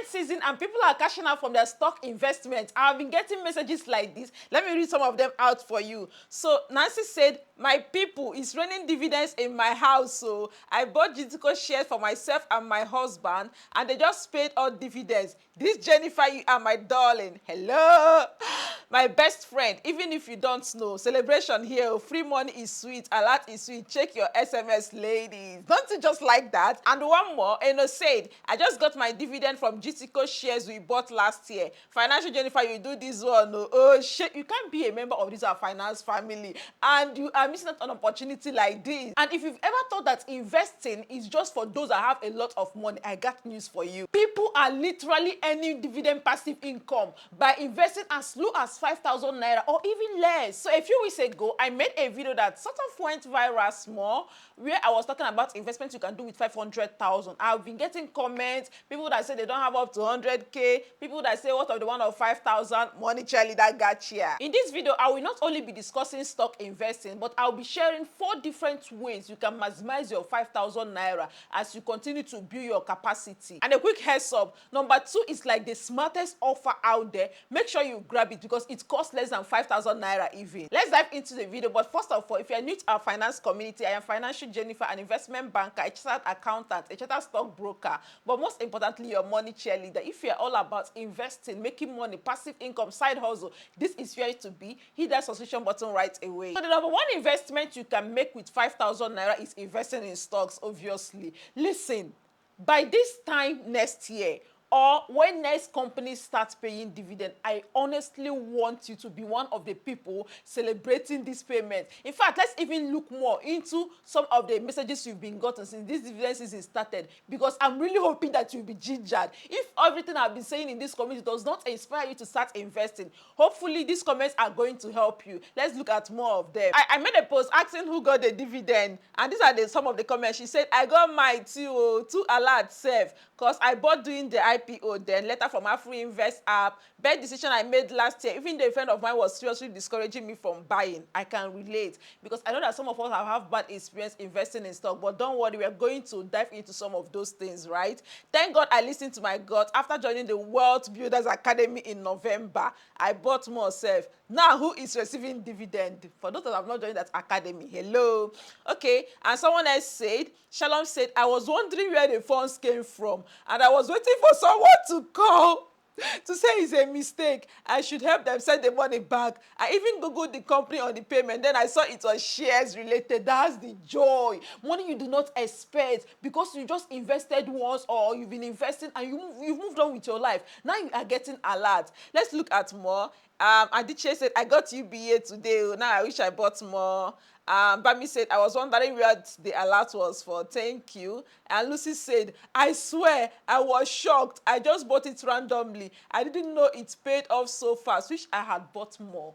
season and people are cashing out from their stock investments. I've been getting messages like this. Let me read some of them out for you. So Nancy said, my people, is raining dividends in my house. So I bought GTCO shares for myself and my husband, and they just paid all dividends. This Jennifer, you are my darling. Hello. My best friend, even if you don't know, celebration here. Free money is sweet. Alert is sweet. Check your SMS, ladies. Don't you just like that? And one more, Eno said, I just got my dividend from GTCO shares we bought last year. Financial Jennifer, you do this one. Oh, shit. You can't be a member of this our finance family, and you are missing out on an opportunity like this. And if you've ever thought that investing is just for those that have a lot of money, I got news for you. People are literally earning dividend passive income by investing as low as 5,000 naira or even less. So a few weeks ago, I made a video that sort of went viral small, where I was talking about investments you can do with 500,000. I've been getting comments, people that say they don't have up to 100K, people that say what of the one of 5,000, money cheerleader got here. In this video, I will not only be discussing stock investing, but I'll be sharing 4 different ways you can maximize your 5,000 naira as you continue to build your capacity. And a quick heads up, number 2 is like the smartest offer out there. Make sure you grab it because it costs less than 5,000 naira even. Let's dive into the video. But first of all, if you're new to our finance community, I am Financial Jennifer, an investment banker, a chartered accountant, a chartered stockbroker, but most importantly, your money cheerleader. If you're all about investing, making money, passive income, side hustle, this is where to be. Hit that subscription button right away. So the number 1 investment you can make with 5,000 naira is investing in stocks, obviously. Listen, by this time next year, or when next company starts paying dividend, I honestly want you to be one of the people celebrating this payment. In fact, let's even look more into some of the messages you've been gotten since this dividend season started, because I'm really hoping that you'll be gingered. If everything I've been saying in this community does not inspire you to start investing, hopefully these comments are going to help you. Let's look at more of them. I made a post asking who got the dividend, and these are some of the comments. She said, I got mine too alert self, because I bought during the IPO, then later from Afrinvest app. Bad decision I made last year. Even though a friend of mine was seriously discouraging me from buying, I can relate, because I know that some of us have bad experience investing in stock. But don't worry, we are going to dive into some of those things, right? Thank God I listened to my gut. After joining the Wealth Builders Academy in November, I bought more self. Now who is receiving dividend? For those that have not joined that academy, hello. Okay, and someone else said, Shalom said, I was wondering where the funds came from, and I was waiting for someone to call to say it's a mistake. I should help them send the money back. I even googled the company on the payment. Then I saw it was shares related. That's the joy. Money you do not expect because you just invested once, or you've been investing and you've moved on with your life. Now you are getting alert. Let's look at more. Adichie said, I got UBA today. Now I wish I bought more. Bami said, I was wondering where the alert was for. Thank you. And Lucy said, I swear, I was shocked. I just bought it randomly. I didn't know it paid off so fast. Wish I had bought more.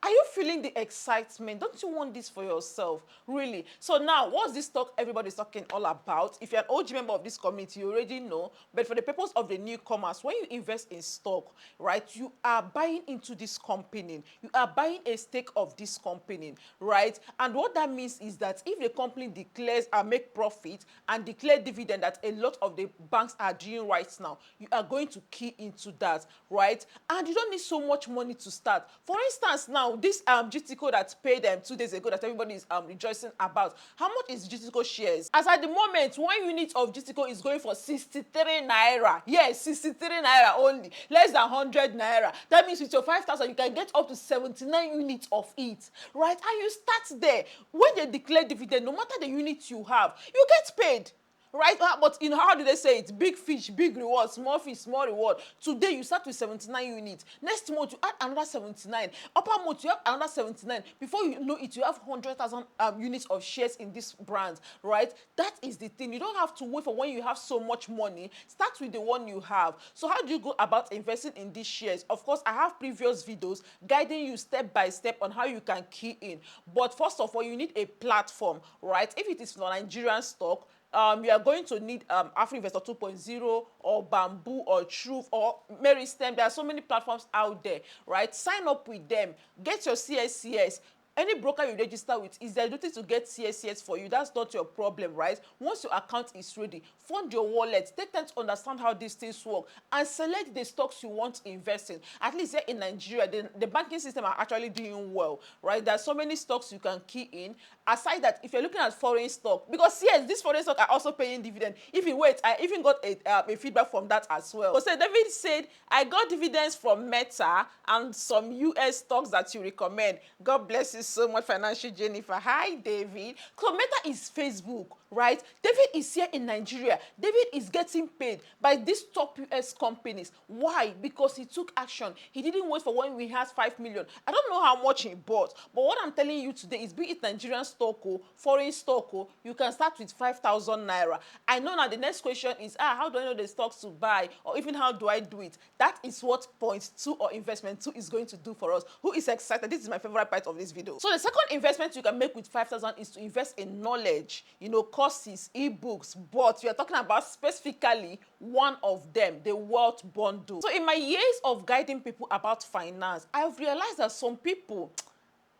Are you feeling the excitement? Don't you want this for yourself? Really? So now, what's this talk everybody's talking all about? If you're an OG member of this community, you already know. But for the purpose of the newcomers, when you invest in stock, right, you are buying into this company. You are buying a stake of this company, right? And what that means is that if the company declares and make profit and declare dividend that a lot of the banks are doing right now, you are going to key into that, right? And you don't need so much money to start. For instance, now, this GTCO that paid them 2 days ago that everybody is rejoicing about. How much is GTCO shares? As at the moment, 1 unit of GTCO is going for 63 naira. Yes, 63 naira only. Less than 100 naira. That means with your 5,000, you can get up to 79 units of it. Right? And you start there. When they declare dividend, no matter the unit you have, you get paid. Right? But you know, how do they say it? Big fish, big reward, small fish, small reward. Today you start with 79 units. Next month you add another 79. Upper month you have another 79. Before you know it, you have 100,000 units of shares in this brand. Right? That is the thing. You don't have to wait for when you have so much money. Start with the one you have. So how do you go about investing in these shares? Of course, I have previous videos guiding you step by step on how you can key in. But first of all, you need a platform. Right? If it is for Nigerian stock, you are going to need Afrinvest 2.0 or Bamboo or Trove or Mary Stem. There are so many platforms out there, right? Sign up with them. Get your CSCS. Any broker you register with is their duty to get CSCS for you. That's not your problem, right? Once your account is ready, fund your wallet, take time to understand how these things work, and select the stocks you want to invest in. At least here in Nigeria, the banking system are actually doing well, right? There are so many stocks you can key in. Aside that, if you're looking at foreign stock, because yes, these foreign stock are also paying dividend. If you wait, I even got a feedback from that as well. So David said, I got dividends from Meta and some US stocks that you recommend. God bless you so much, Financial Jennifer. Hi, David. So Meta is Facebook, right? David is here in Nigeria. David is getting paid by these top US companies. Why? Because he took action. He didn't wait for when we had 5 million. I don't know how much he bought, but what I'm telling you today is, be it Nigerian stock or foreign stock, you can start with 5,000 naira. I know now the next question is, how do I know the stocks to buy, or even how do I do it? That is what point 2 or investment 2 is going to do for us. Who is excited? This is my favorite part of this video. So the second investment you can make with 5,000 is to invest in knowledge, courses, ebooks, but we are talking about specifically one of them, the wealth bundle. So in my years of guiding people about finance, I've realized that some people,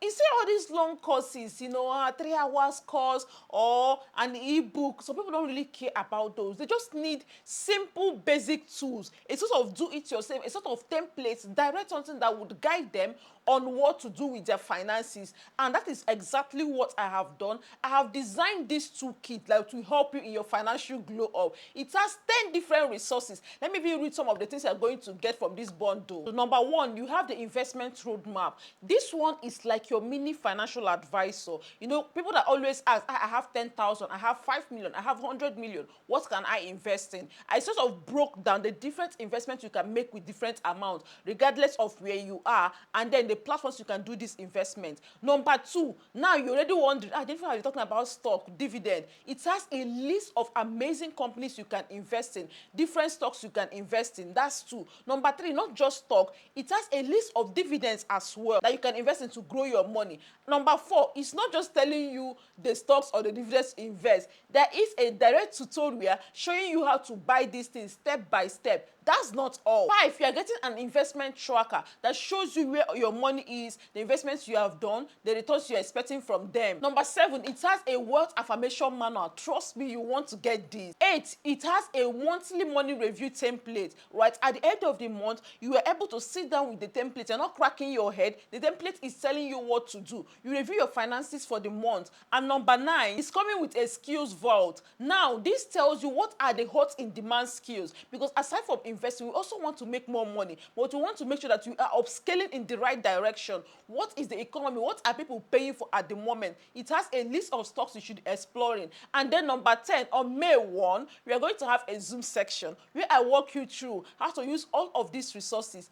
instead of all these long courses, a 3 hours course or an ebook, some people don't really care about those. They just need simple basic tools, a sort of do it yourself, a sort of templates, direct something that would guide them on what to do with their finances. And that is exactly what I have done. I have designed this toolkit to help you in your financial glow up. It has 10 different resources. Let me even read some of the things you're going to get from this bundle. So number 1, you have the investment roadmap. This one is like your mini financial advisor. People that always ask, I have 10,000, I have 5 million, I have 100 million. What can I invest in? I sort of broke down the different investments you can make with different amounts, regardless of where you are, and then the platforms you can do this investment. Number 2, now you already wondering, different are you talking about stock, dividend? It has a list of amazing companies you can invest in, different stocks you can invest in. That's 2. Number 3, not just stock, it has a list of dividends as well that you can invest in to grow your money. Number 4, it's not just telling you the stocks or the dividends to invest. There is a direct tutorial showing you how to buy these things step by step. That's not all. 5, you are getting an investment tracker that shows you where your money is, the investments you have done, the returns you're expecting from them. Number 7, it has a wealth affirmation manual. Trust me, you want to get this. 8, it has a monthly money review template, right? At the end of the month, you are able to sit down with the template. You're not cracking your head. The template is telling you what to do. You review your finances for the month. And number 9, it's coming with a skills vault. Now, this tells you what are the hot in demand skills, because aside from investing, we also want to make more money, but we want to make sure that you are upscaling in the right direction. What is the economy? What are people paying for at the moment? It has a list of stocks you should be exploring. And then number 10, on May 1, we are going to have a Zoom section where I walk you through how to use all of these resources.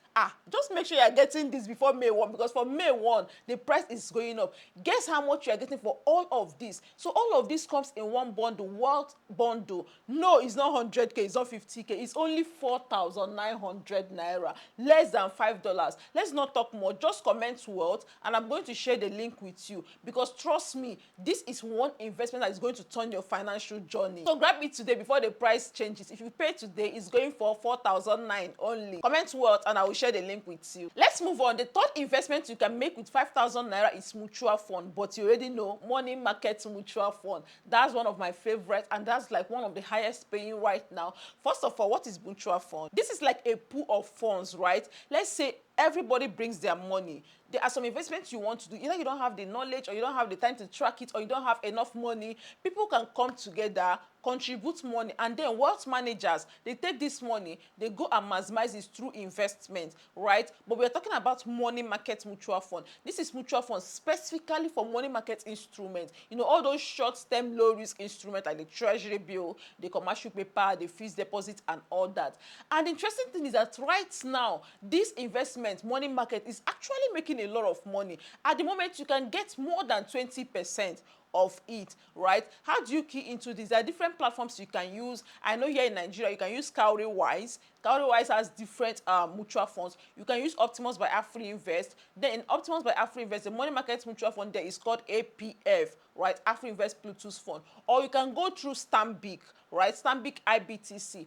Just make sure you are getting this before May 1, because for May 1, the price is going up. Guess how much you are getting for all of this? So all of this comes in one bundle, wealth bundle. No, it's not 100K, it's not 50K, it's only 4,900 naira, less than $5. Let's not talk more, just comment wealth and I'm going to share the link with you, because trust me, this is one investment that is going to turn your financial journey. So grab it today before the price changes. If you pay today, it's going for 4,009 only. Comment wealth and I will share the link with you. Let's move on. The third investment you can make with 5,000 naira is mutual fund, but you already know, money market mutual fund. That's one of my favorites, and that's like one of the highest paying right now. First of all, what is mutual fund? This is like a pool of funds, right? Let's say everybody brings their money. There are some investments you want to do. Either you don't have the knowledge, or you don't have the time to track it, or you don't have enough money. People can come together, contribute money, and then wealth managers, they take this money, they go and maximize it through investment, right? But we're talking about money market mutual fund. This is mutual fund specifically for money market instruments. All those short-term low-risk instruments like the treasury bill, the commercial paper, the fixed deposit, and all that. And the interesting thing is that right now, this investment money market is actually making a lot of money. At the moment, you can get more than 20% of it, right? How do you key into this? There are different platforms you can use. I know here in Nigeria, you can use Cowrywise. Cowrywise has different mutual funds. You can use Optimus by Afrinvest. Then in Optimus by Afrinvest, the money market mutual fund there is called APF, right? Afrinvest Bluetooth fund. Or you can go through Stanbic, right? Stanbic IBTC.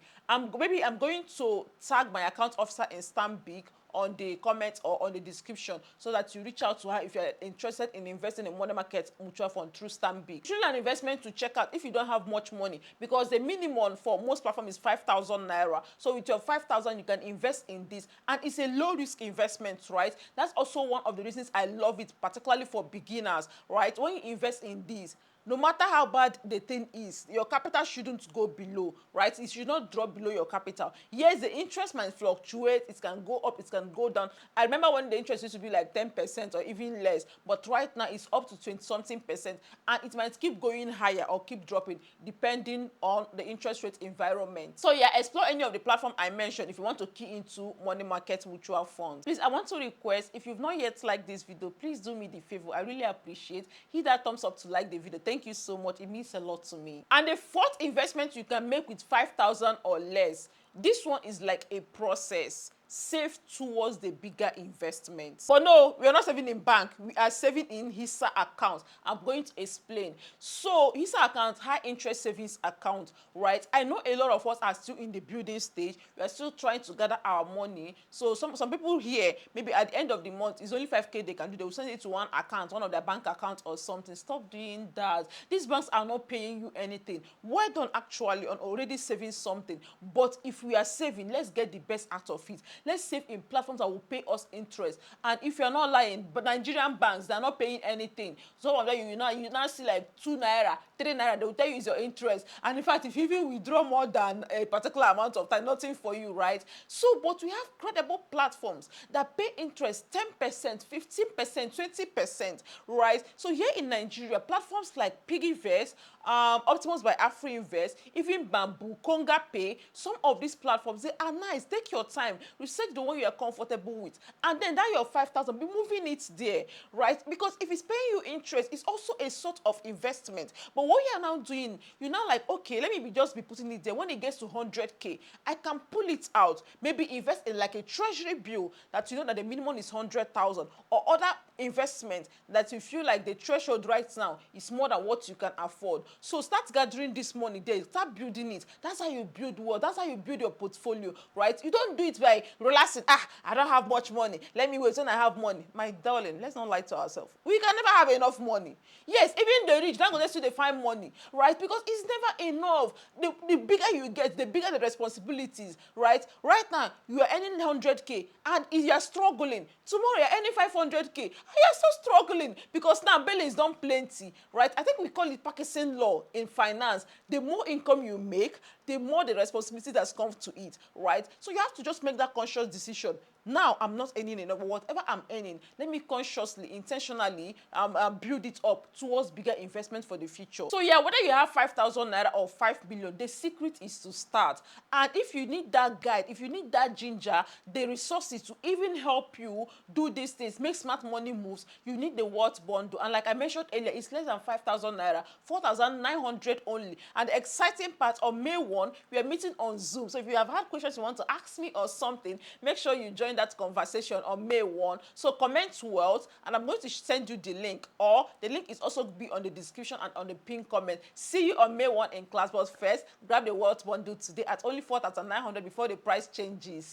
Maybe I'm going to tag my account officer in Stanbic on the comment or on the description so that you reach out to her if you're interested in investing in money market mutual fund through Stanbic. It's really an investment to check out if you don't have much money, because the minimum for most platforms is 5,000 naira. So with your 5,000, you can invest in this, and it's a low risk investment, right? That's also one of the reasons I love it, particularly for beginners, right? When you invest in this, no matter how bad the thing is, your capital shouldn't go below, right? It should not drop below your capital. Yes, the interest might fluctuate. It can go up, it can go down. I remember when the interest used to be like 10% or even less, but right now it's up to 20-something%, and it might keep going higher or keep dropping depending on the interest rate environment. So yeah, explore any of the platform I mentioned if you want to key into money market mutual funds. Please, I want to request, if you've not yet liked this video, please do me the favor. I really appreciate. Hit that thumbs up to like the video. Thank you so much. It means a lot to me. And the fourth investment you can make with 5,000 or less, this one is like a process. Save towards the bigger investment. But no, we are not saving in bank. We are saving in HISA account. I'm going to explain. So HISA account, high interest savings account, right? I know a lot of us are still in the building stage. We are still trying to gather our money. So some people here, maybe at the end of the month, it's only 5K they can do. They will send it to one account, one of their bank accounts or something. Stop doing that. These banks are not paying you anything. Well done actually on already saving something. But if we are saving, let's get the best out of it. Let's save in platforms that will pay us interest. And if you're not lying, but Nigerian banks, they're not paying anything. Some of them, you now see like 2 naira, 3 naira, they will tell you it's your interest. And in fact, if you even withdraw more than a particular amount of time, nothing for you, right? So, but we have credible platforms that pay interest 10%, 15%, 20%, right? So here in Nigeria, platforms like Piggyvest, Optimus by Afrinvest, even Bamboo, Konga Pay, some of these platforms, they are nice. Take your time, research the one you are comfortable with, and then that your 5,000, be moving it there, right? Because if it's paying you interest, it's also a sort of investment. But what you are now doing, you're now like, okay, let me just be putting it there. When it gets to 100K, I can pull it out, maybe invest in like a treasury bill that you know that the minimum is 100,000, or other investment that you feel like the threshold right now is more than what you can afford. So start gathering this money there, start building it. That's how you build wealth. That's how you build your portfolio, right? You don't do it by relaxing. I don't have much money. Let me wait when I have money. My darling, let's not lie to ourselves. We can never have enough money. Yes, even the rich, don't go to they find money, right? Because it's never enough. The bigger you get, the bigger the responsibilities, right? Right now, you are earning 100K, and if you are struggling, tomorrow you're earning 500K, and you're still struggling because now belly is done plenty, right? I think we call it Parkinson law in finance. The more income you make, the more the responsibility that comes to it, right? So you have to just make that conscious decision. Now I'm not earning enough, but whatever I'm earning, let me consciously, intentionally build it up towards bigger investment for the future. So yeah, whether you have 5,000 naira or 5 million, the secret is to start. And if you need that guide, if you need that ginger, the resources to even help you do these things, make smart money moves, you need the What bundle. And like I mentioned earlier, it's less than 5,000 naira, 4,900 only. And the exciting part, on May 1, we are meeting on Zoom. So if you have had questions you want to ask me or something, make sure you join that conversation on May 1. So comment wealth, and I'm going to send you the link, or the link is also be on the description and on the pinned comment. See you on May 1 in class, but first grab the wealth bundle today at only 4,900 before the price changes.